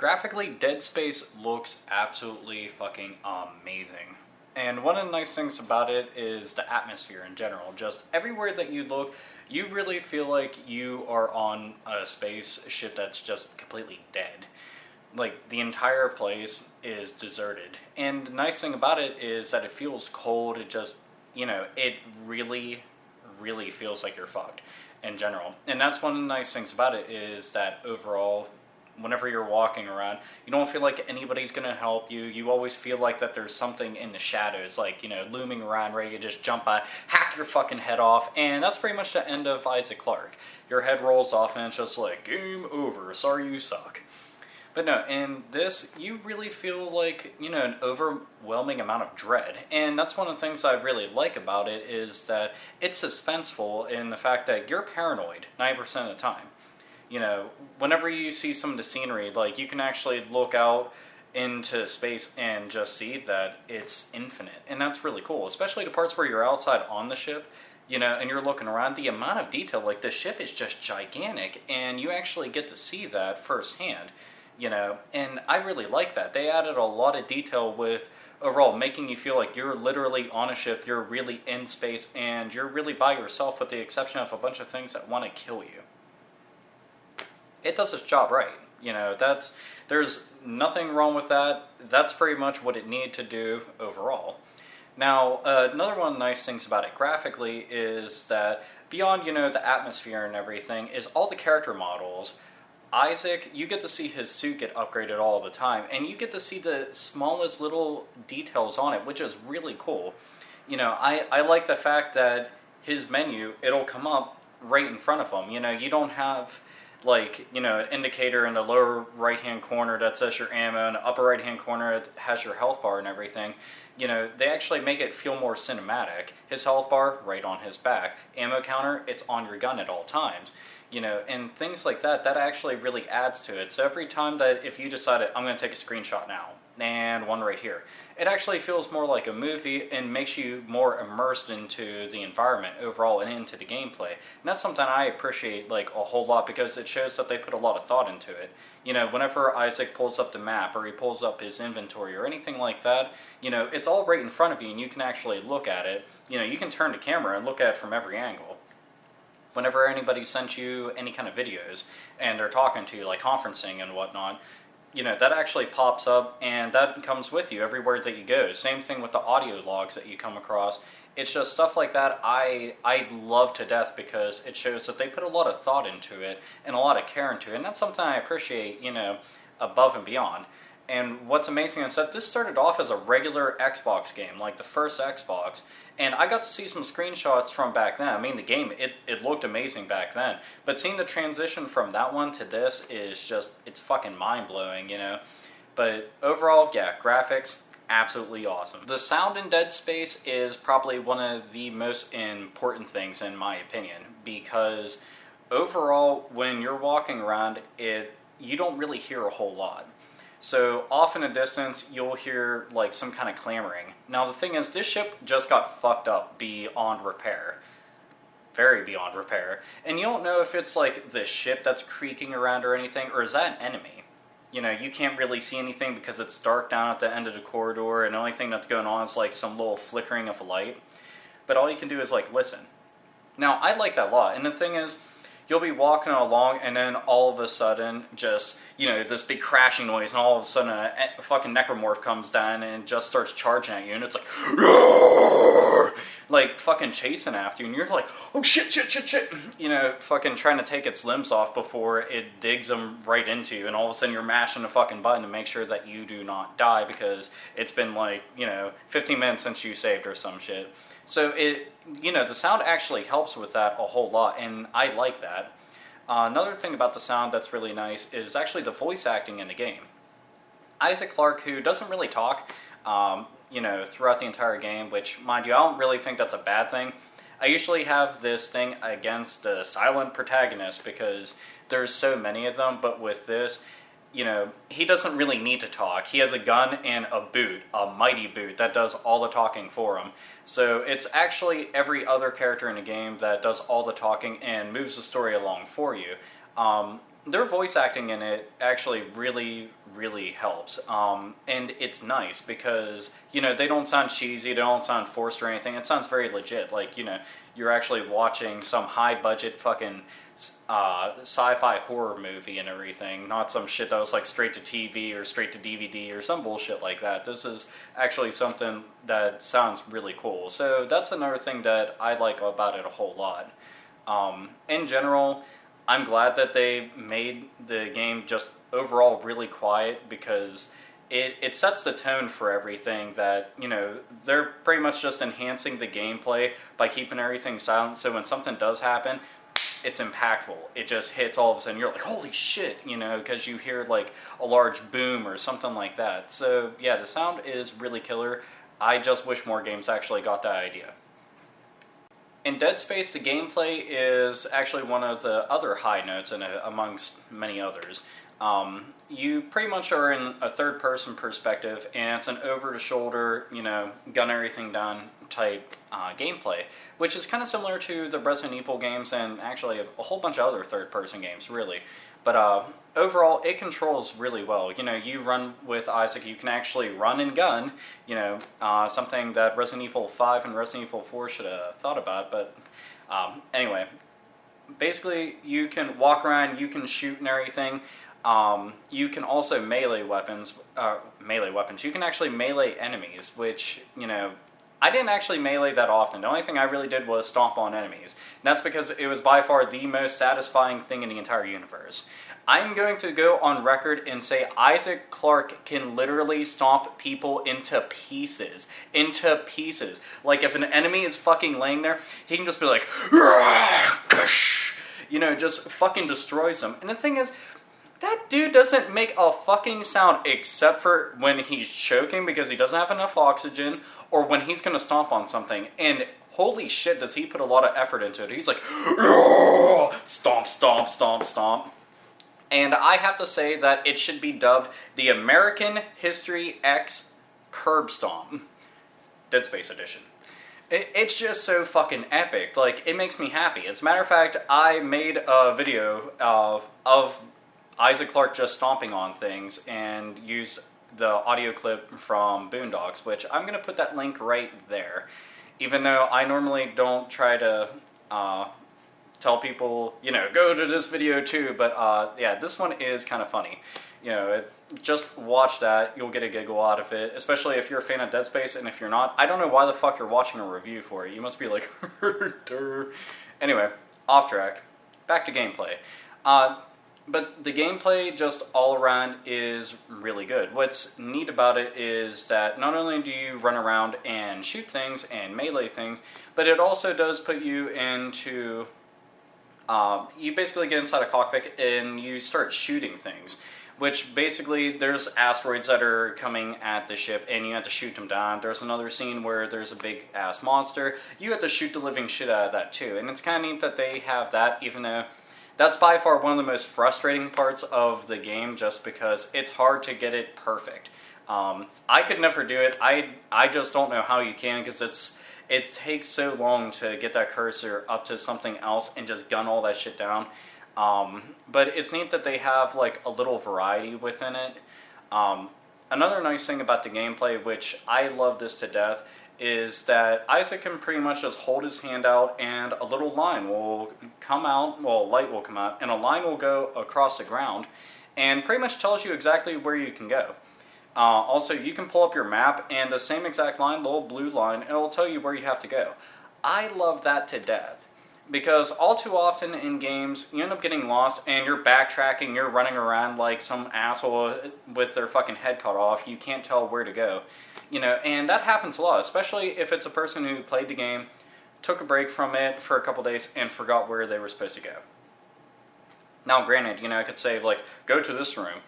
Graphically, Dead Space looks absolutely fucking amazing. And one of the nice things about it is the atmosphere in general. Just everywhere that you look, you really feel like you are on a spaceship that's just completely dead. Like, the entire place is deserted. And the nice thing about it is that it feels cold. It just, it really, really feels like you're fucked in general. And that's one of the nice things about it is that overall, whenever you're walking around, you don't feel like anybody's going to help you. You always feel like that there's something in the shadows, like, looming around, ready to just jump by, hack your fucking head off, and that's pretty much the end of Isaac Clarke. Your head rolls off and it's just like, game over, sorry you suck. But no, in this, you really feel like, an overwhelming amount of dread. And that's one of the things I really like about it is that it's suspenseful in the fact that you're paranoid 90% of the time. Whenever you see some of the scenery, like, you can actually look out into space and just see that it's infinite. And that's really cool, especially the parts where you're outside on the ship, and you're looking around. The amount of detail, like, the ship is just gigantic, and you actually get to see that firsthand. And I really like that. They added a lot of detail with overall making you feel like you're literally on a ship, you're really in space, and you're really by yourself with the exception of a bunch of things that want to kill you. It does its job right. There's nothing wrong with that. That's pretty much what it needed to do overall. Now, another one of the nice things about it graphically is that beyond, the atmosphere and everything, is all the character models. Isaac, you get to see his suit get upgraded all the time, and you get to see the smallest little details on it, which is really cool. I like the fact that his menu, it'll come up right in front of him. You don't have, like, an indicator in the lower right-hand corner that says your ammo, and the upper right-hand corner that has your health bar and everything. They actually make it feel more cinematic. His health bar, right on his back. Ammo counter, it's on your gun at all times. And things like that, that actually really adds to it. So every time that if you decided, I'm going to take a screenshot now, and one right here, it actually feels more like a movie and makes you more immersed into the environment overall and into the gameplay. And that's something I appreciate, like, a whole lot, because it shows that they put a lot of thought into it. Whenever Isaac pulls up the map or he pulls up his inventory or anything like that, it's all right in front of you and you can actually look at it. You can turn the camera and look at it from every angle. Whenever anybody sends you any kind of videos and they're talking to you, like conferencing and whatnot, that actually pops up and that comes with you everywhere that you go. Same thing with the audio logs that you come across. It's just stuff like that I love to death because it shows that they put a lot of thought into it and a lot of care into it. And that's something I appreciate, above and beyond. And what's amazing is that this started off as a regular Xbox game, like the first Xbox, and I got to see some screenshots from back then. I mean, the game, it looked amazing back then, but seeing the transition from that one to this is just, it's fucking mind-blowing, But overall, yeah, graphics, absolutely awesome. The sound in Dead Space is probably one of the most important things in my opinion, because overall, when you're walking around, you don't really hear a whole lot. So off in the distance, you'll hear like some kind of clamoring. Now the thing is, this ship just got fucked up beyond repair. Very beyond repair. And you don't know if it's like the ship that's creaking around or anything, or is that an enemy? You can't really see anything because it's dark down at the end of the corridor, and the only thing that's going on is like some little flickering of light. But all you can do is like listen. Now I like that a lot, and the thing is, you'll be walking along and then all of a sudden just, this big crashing noise, and all of a sudden a fucking necromorph comes down and just starts charging at you, and it's like, roar! Like fucking chasing after you, and you're like, oh shit, fucking trying to take its limbs off before it digs them right into you, and all of a sudden you're mashing a fucking button to make sure that you do not die because it's been like, 15 minutes since you saved or some shit. So the sound actually helps with that a whole lot, and I like that. Another thing about the sound that's really nice is actually the voice acting in the game. Isaac Clarke, who doesn't really talk, throughout the entire game, which, mind you, I don't really think that's a bad thing. I usually have this thing against the silent protagonist because there's so many of them, but with this, he doesn't really need to talk. He has a gun and a boot, a mighty boot, that does all the talking for him. So it's actually every other character in the game that does all the talking and moves the story along for you. their voice acting in it actually really, really helps. And it's nice because, they don't sound cheesy, they don't sound forced or anything. It sounds very legit. Like, you're actually watching some high budget fucking sci-fi horror movie and everything, not some shit that was like straight to TV or straight to DVD or some bullshit like that. This is actually something that sounds really cool. So that's another thing that I like about it a whole lot. In general, I'm glad that they made the game just overall really quiet, because it sets the tone for everything. That, they're pretty much just enhancing the gameplay by keeping everything silent, so when something does happen, it's impactful. It just hits all of a sudden. You're like, holy shit, because you hear like a large boom or something like that. So yeah, the sound is really killer. I just wish more games actually got that idea. In Dead Space, the gameplay is actually one of the other high notes in it, amongst many others. You pretty much are in a third-person perspective, and it's an over-the-shoulder, gun everything down type gameplay, which is kind of similar to the Resident Evil games and actually a whole bunch of other third-person games, really. But overall, it controls really well. You run with Isaac, you can actually run and gun, something that Resident Evil 5 and Resident Evil 4 should have thought about, but anyway. Basically, you can walk around, you can shoot and everything. You can also melee weapons. You can actually melee enemies, which, I didn't actually melee that often. The only thing I really did was stomp on enemies. And that's because it was by far the most satisfying thing in the entire universe. I'm going to go on record and say Isaac Clarke can literally stomp people into pieces. Into pieces. Like, if an enemy is fucking laying there, he can just be like, just fucking destroys them. And the thing is, that dude doesn't make a fucking sound except for when he's choking because he doesn't have enough oxygen, or when he's gonna stomp on something. And holy shit, does he put a lot of effort into it. He's like, stomp, stomp, stomp, stomp. And I have to say that it should be dubbed the American History X Curb Stomp. Dead Space Edition. It's just so fucking epic. Like, it makes me happy. As a matter of fact, I made a video of Isaac Clarke just stomping on things and used the audio clip from Boondocks, which I'm going to put that link right there. Even though I normally don't try to tell people, go to this video too, but yeah, this one is kind of funny. Just watch that, you'll get a giggle out of it, especially if you're a fan of Dead Space, and if you're not, I don't know why the fuck you're watching a review for it. You must be like, Anyway, off track. Back to gameplay. But the gameplay just all around is really good. What's neat about it is that not only do you run around and shoot things and melee things, but it also does put you into... you basically get inside a cockpit and you start shooting things. Which basically, there's asteroids that are coming at the ship and you have to shoot them down. There's another scene where there's a big ass monster. You have to shoot the living shit out of that too. And it's kind of neat that they have that, even though that's by far one of the most frustrating parts of the game, just because it's hard to get it perfect. I could never do it. I just don't know how you can, because it takes so long to get that cursor up to something else and just gun all that shit down. But it's neat that they have like a little variety within it. Another nice thing about the gameplay, which I love this to death, is that Isaac can pretty much just hold his hand out and a little line will come out, well, light will come out, and a line will go across the ground and pretty much tells you exactly where you can go. Also, you can pull up your map and the same exact line, little blue line, it'll tell you where you have to go. I love that to death. Because all too often in games, you end up getting lost and you're backtracking, you're running around like some asshole with their fucking head cut off. You can't tell where to go. And that happens a lot, especially if it's a person who played the game, took a break from it for a couple days, and forgot where they were supposed to go. Now, granted, I could say, like, go to this room.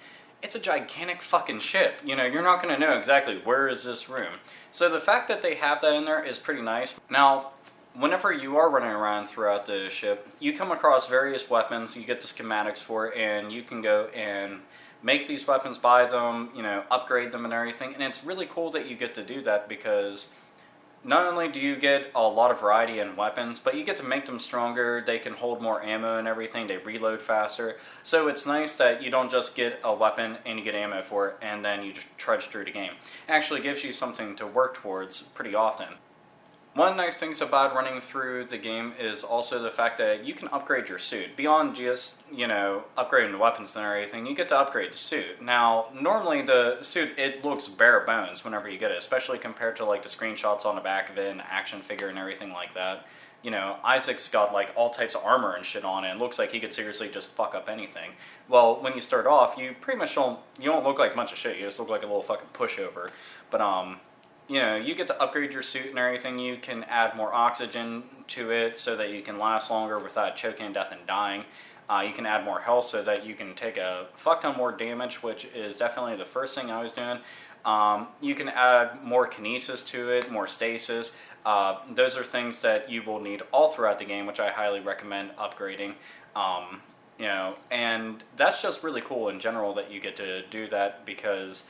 It's a gigantic fucking ship. You're not going to know exactly where is this room. So the fact that they have that in there is pretty nice. Now, whenever you are running around throughout the ship, you come across various weapons, you get the schematics for it, and you can go and make these weapons, buy them, upgrade them and everything. And it's really cool that you get to do that, because not only do you get a lot of variety in weapons, but you get to make them stronger, they can hold more ammo and everything, they reload faster. So it's nice that you don't just get a weapon and you get ammo for it and then you just trudge through the game. It actually gives you something to work towards pretty often. One of the nice things about running through the game is also the fact that you can upgrade your suit. Beyond just, upgrading the weapons and everything, you get to upgrade the suit. Now, normally the suit, it looks bare bones whenever you get it, especially compared to like the screenshots on the back of it and the action figure and everything like that. Isaac's got like all types of armor and shit on it, and looks like he could seriously just fuck up anything. Well, when you start off, you pretty much don't look like much of shit, you just look like a little fucking pushover. But, you get to upgrade your suit and everything. You can add more oxygen to it so that you can last longer without choking to death and dying. You can add more health so that you can take a fuck ton more damage, which is definitely the first thing I was doing. You can add more kinesis to it, more stasis. Those are things that you will need all throughout the game, which I highly recommend upgrading. And that's just really cool in general that you get to do that because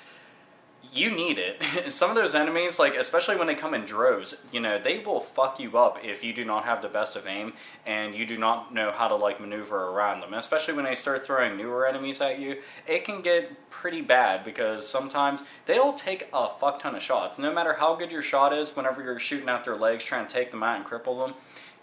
you need it. Some of those enemies, like especially when they come in droves, they will fuck you up if you do not have the best of aim and you do not know how to like maneuver around them. Especially when they start throwing newer enemies at you, it can get pretty bad because sometimes they'll take a fuck ton of shots. No matter how good your shot is, whenever you're shooting at their legs trying to take them out and cripple them,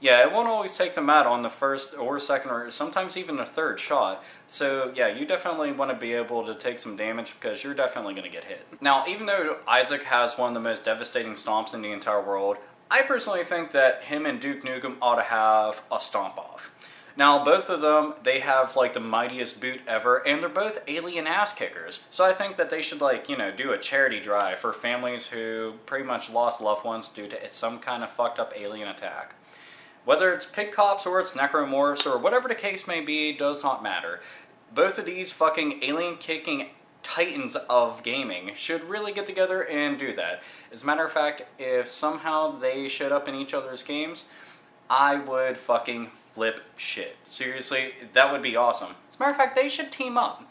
yeah, it won't always take them out on the first or second or sometimes even the third shot. So yeah, you definitely want to be able to take some damage because you're definitely going to get hit. Now, even though Isaac has one of the most devastating stomps in the entire world, I personally think that him and Duke Nukem ought to have a stomp off. Now, both of them, they have like the mightiest boot ever, and they're both alien ass kickers. So I think that they should do a charity drive for families who pretty much lost loved ones due to some kind of fucked up alien attack. Whether it's pig cops or it's necromorphs or whatever the case may be, does not matter. Both of these fucking alien-kicking titans of gaming should really get together and do that. As a matter of fact, if somehow they showed up in each other's games, I would fucking flip shit. Seriously, that would be awesome. As a matter of fact, they should team up.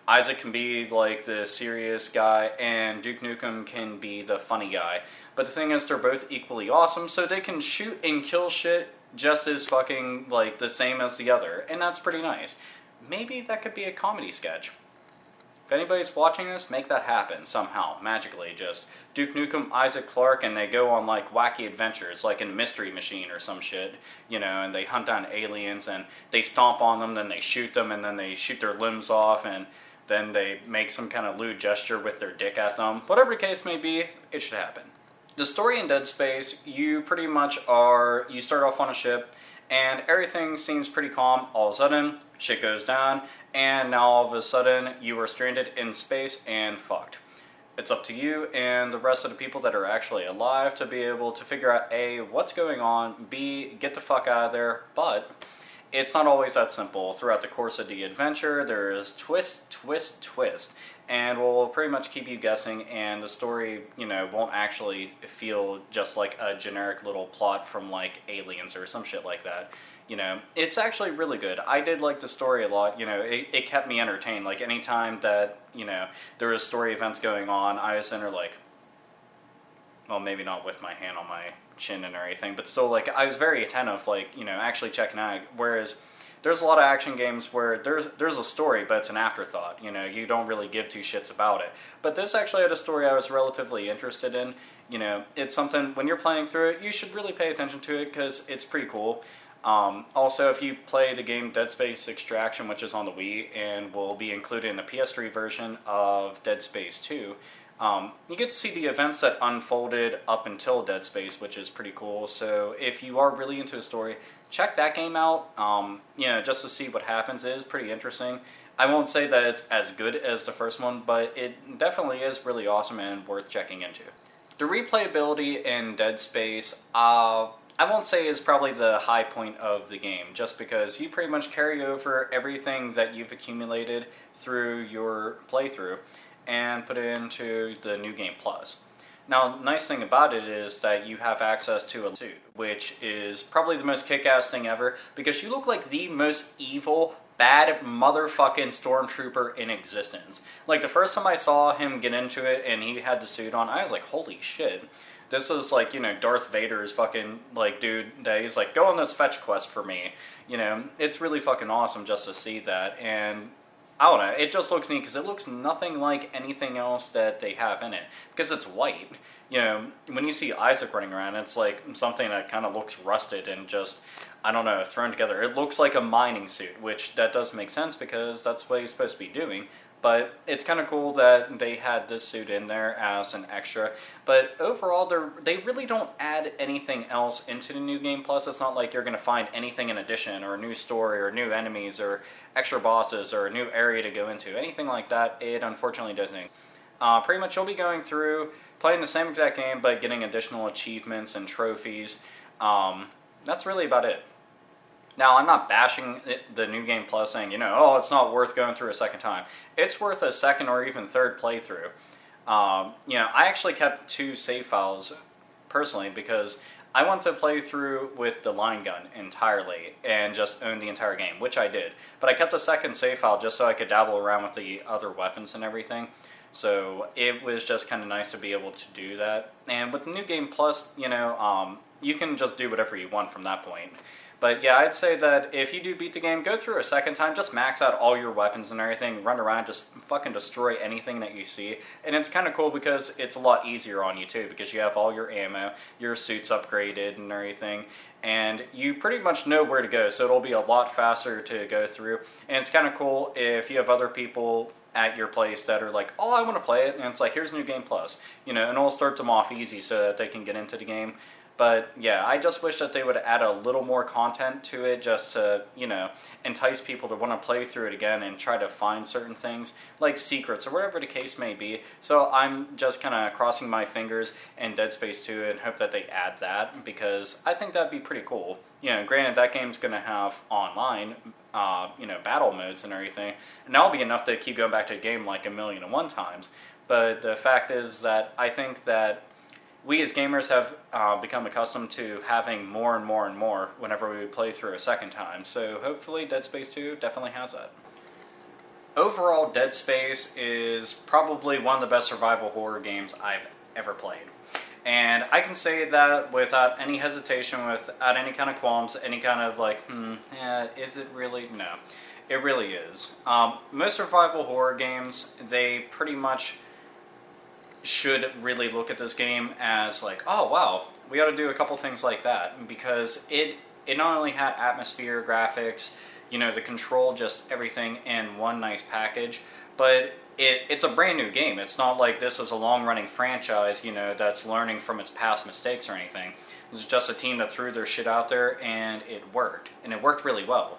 Isaac can be like the serious guy and Duke Nukem can be the funny guy. But the thing is, they're both equally awesome, so they can shoot and kill shit just as fucking like the same as the other, and that's pretty nice. Maybe that could be a comedy sketch. If anybody's watching this, make that happen somehow, magically. Just Duke Nukem, Isaac Clarke, and they go on like wacky adventures, like in Mystery Machine or some shit, and they hunt down aliens and they stomp on them, then they shoot them, and then they shoot their limbs off, and then they make some kind of lewd gesture with their dick at them. Whatever the case may be, it should happen. The story in Dead Space, you pretty much you start off on a ship, and everything seems pretty calm. All of a sudden, shit goes down, and now all of a sudden, you are stranded in space and fucked. It's up to you and the rest of the people that are actually alive to be able to figure out A, what's going on, B, get the fuck out of there, but it's not always that simple. Throughout the course of the adventure, there is twist, twist, twist, and will pretty much keep you guessing, and the story, won't actually feel just like a generic little plot from like Aliens or some shit like that. It's actually really good. I did like the story a lot. It kept me entertained. Like anytime that, there was story events going on, I was in there like, well, maybe not with my hand on my chin and everything, but still, like, I was very attentive, like, actually checking out. Whereas there's a lot of action games where there's a story, but it's an afterthought. You don't really give two shits about it. But this actually had a story I was relatively interested in. It's something, when you're playing through it, you should really pay attention to it because it's pretty cool. Also, if you play the game Dead Space Extraction, which is on the Wii and will be included in the PS3 version of Dead Space 2, you get to see the events that unfolded up until Dead Space, which is pretty cool. So if you are really into the story, check that game out. Just to see what happens is pretty interesting. I won't say that it's as good as the first one, but it definitely is really awesome and worth checking into. The replayability in Dead Space, I won't say is probably the high point of the game, just because you pretty much carry over everything that you've accumulated through your playthrough and put it into the New Game Plus. Now, the nice thing about it is that you have access to a suit, which is probably the most kick-ass thing ever, because you look like the most evil, bad motherfucking stormtrooper in existence. Like, the first time I saw him get into it and he had the suit on, I was like, holy shit. This is like, you know, Darth Vader's fucking, like, dude that he's like, go on this fetch quest for me. You know, it's really fucking awesome just to see that. And I don't know, it just looks neat because it looks nothing like anything else that they have in it. Because it's white. You know, when you see Isaac running around, it's like something that kind of looks rusted and just, I don't know, thrown together. It looks like a mining suit, which that does make sense because that's what he's supposed to be doing. But it's kind of cool that they had this suit in there as an extra. But overall, they really don't add anything else into the New Game Plus. It's not like you're going to find anything in addition, or a new story, or new enemies, or extra bosses, or a new area to go into. Anything like that, it unfortunately doesn't. Pretty much you'll be going through, playing the same exact game, but getting additional achievements and trophies. That's really about it. Now, I'm not bashing the New Game Plus saying, you know, oh, it's not worth going through a second time. It's worth a second or even third playthrough. You know, I actually kept 2 save files, personally, because I want to play through with the line gun entirely and just own the entire game, which I did. But I kept a second save file just so I could dabble around with the other weapons and everything. So it was just kind of nice to be able to do that. And with the New Game Plus, you know, you can just do whatever you want from that point. But yeah, I'd say that if you do beat the game, go through a second time, just max out all your weapons and everything, run around, just fucking destroy anything that you see. And it's kind of cool because it's a lot easier on you too, because you have all your ammo, your suit's upgraded and everything, and you pretty much know where to go, so it'll be a lot faster to go through. And it's kind of cool if you have other people at your place that are like, oh, I want to play it, and it's like, here's New Game Plus, you know, and it'll start them off easy so that they can get into the game. But yeah, I just wish that they would add a little more content to it just to, you know, entice people to want to play through it again and try to find certain things, like secrets or whatever the case may be. So I'm just kind of crossing my fingers in Dead Space 2 and hope that they add that, because I think that'd be pretty cool. You know, granted, that game's going to have online, you know, battle modes and everything, and that'll be enough to keep going back to the game like 1,000,001 times. But the fact is that I think that we as gamers have become accustomed to having more and more and more whenever we play through a second time, so hopefully Dead Space 2 definitely has that. Overall, Dead Space is probably one of the best survival horror games I've ever played. And I can say that without any hesitation, without any kind of qualms, any kind of like, is it really? No. It really is. Most survival horror games, they pretty much should really look at this game as like, oh wow, we ought to do a couple things like that, because it not only had atmosphere, graphics, you know, the control, just everything in one nice package, but it's a brand new game. It's not like this is a long-running franchise, you know, that's learning from its past mistakes or anything. It was just a team that threw their shit out there and it worked, and it worked really well.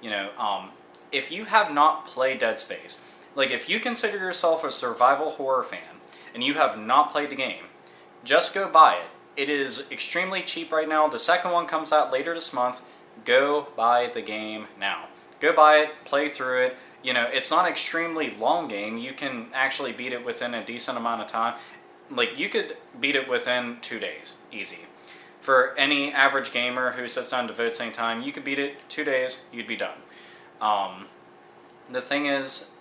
You know, if you have not played Dead Space, like if you consider yourself a survival horror fan and you have not played the game, just go buy it. It is extremely cheap right now. The second one comes out later this month. Go buy the game now. Go buy it, play through it. You know, it's not an extremely long game. You can actually beat it within a decent amount of time. Like, you could beat it within 2 days, easy. For any average gamer who sits down and devotes any time, you could beat it 2 days, you'd be done. The thing is,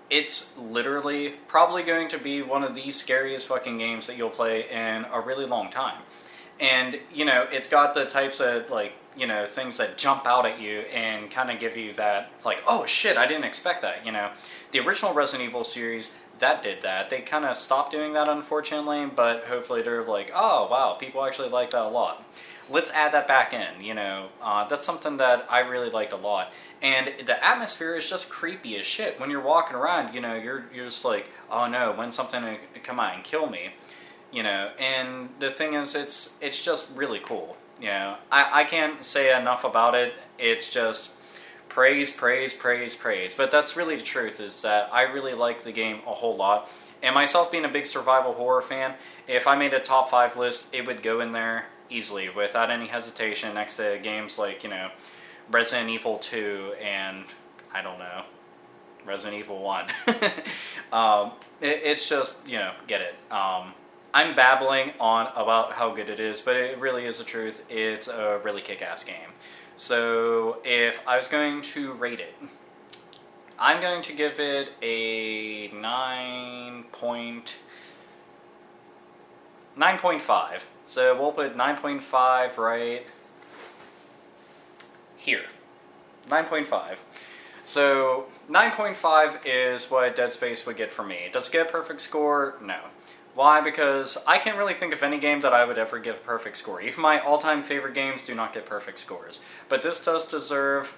it's literally probably going to be one of the scariest fucking games that you'll play in a really long time. And, you know, it's got the types of, like, you know, things that jump out at you and kind of give you that, like, oh shit, I didn't expect that, you know. The original Resident Evil series, that did that. They kind of stopped doing that, unfortunately, but hopefully they're like, oh wow, people actually like that a lot. Let's add that back in, you know. That's something that I really liked a lot. And the atmosphere is just creepy as shit. When you're walking around, you know, you're just like, oh no, when's something to come out and kill me? You know, and the thing is, it's just really cool. You know, I can't say enough about it. It's just praise, praise, praise, praise. But that's really the truth, is that I really like the game a whole lot. And myself being a big survival horror fan, if I made a top 5 list, it would go in there easily, without any hesitation, next to games like, you know, Resident Evil 2 and, I don't know, Resident Evil 1. It's just, you know, get it. I'm babbling on about how good it is, but it really is the truth. It's a really kick-ass game. So if I was going to rate it, I'm going to give it a 9. 9.5. So we'll put 9.5 right here. 9.5. So 9.5 is what Dead Space would get for me. Does it get a perfect score? No. Why? Because I can't really think of any game that I would ever give a perfect score. Even my all-time favorite games do not get perfect scores. But this does deserve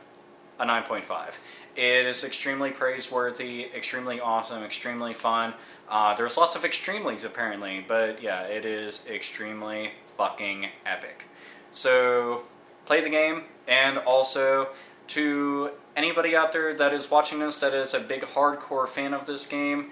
a 9.5. It is extremely praiseworthy, extremely awesome, extremely fun. There's lots of extremelies apparently, but yeah, it is extremely fucking epic. So play the game, and also to anybody out there that is watching this that is a big hardcore fan of this game,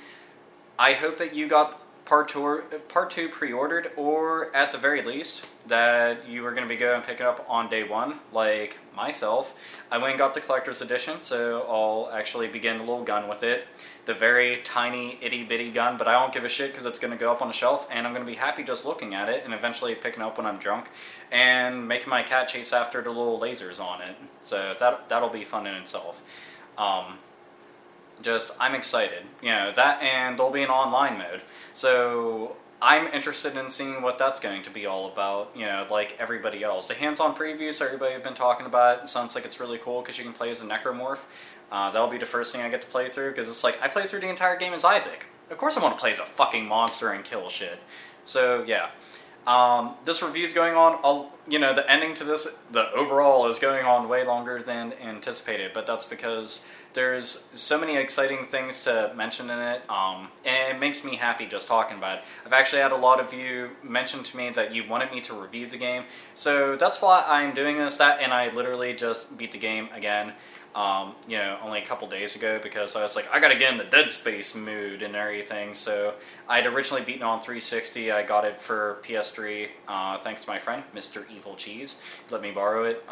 I hope that you got Part 2 pre-ordered, or at the very least, that you are going to be going and pick it up on day one, like myself. I went and got the collector's edition, so I'll actually begin a little gun with it. The very tiny, itty-bitty gun, but I don't give a shit because it's going to go up on the shelf, and I'm going to be happy just looking at it, and eventually picking it up when I'm drunk, and making my cat chase after the little lasers on it. So that'll be fun in itself. I'm excited. You know, that, and there'll be an online mode. So I'm interested in seeing what that's going to be all about, you know, like everybody else. The hands-on previews everybody have been talking about, it sounds like it's really cool because you can play as a necromorph. That'll be the first thing I get to play through, because it's like, I played through the entire game as Isaac. Of course I want to play as a fucking monster and kill shit. So, yeah. This review's going on, you know, the ending to this, the overall is going on way longer than anticipated, but that's because there's so many exciting things to mention in it, and it makes me happy just talking about it. I've actually had a lot of you mention to me that you wanted me to review the game, so that's why I'm doing this, and I literally just beat the game again. You know, only a couple days ago, because I was like, I gotta get in the Dead Space mood and everything. So I'd originally beaten on 360. I got it for PS3 thanks to my friend, Mr. Evil Cheese. He let me borrow it.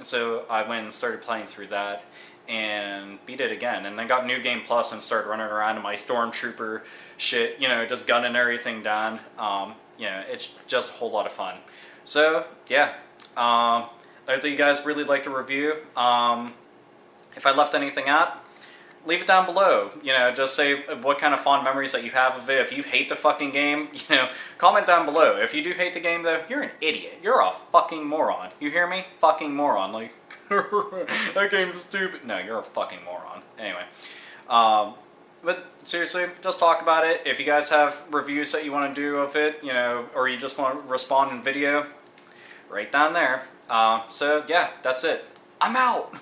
So I went and started playing through that and beat it again. And then got New Game Plus and started running around in my Stormtrooper shit, you know, just gunning everything down. You know, it's just a whole lot of fun. So, yeah. I hope that you guys really liked the review. If I left anything out, leave it down below. You know, just say what kind of fond memories that you have of it. If you hate the fucking game, you know, comment down below. If you do hate the game, though, you're an idiot. You're a fucking moron. You hear me? Fucking moron. Like, that game's stupid. No, you're a fucking moron. Anyway. But seriously, just talk about it. If you guys have reviews that you want to do of it, you know, or you just want to respond in video, right down there. So, yeah, that's it. I'm out!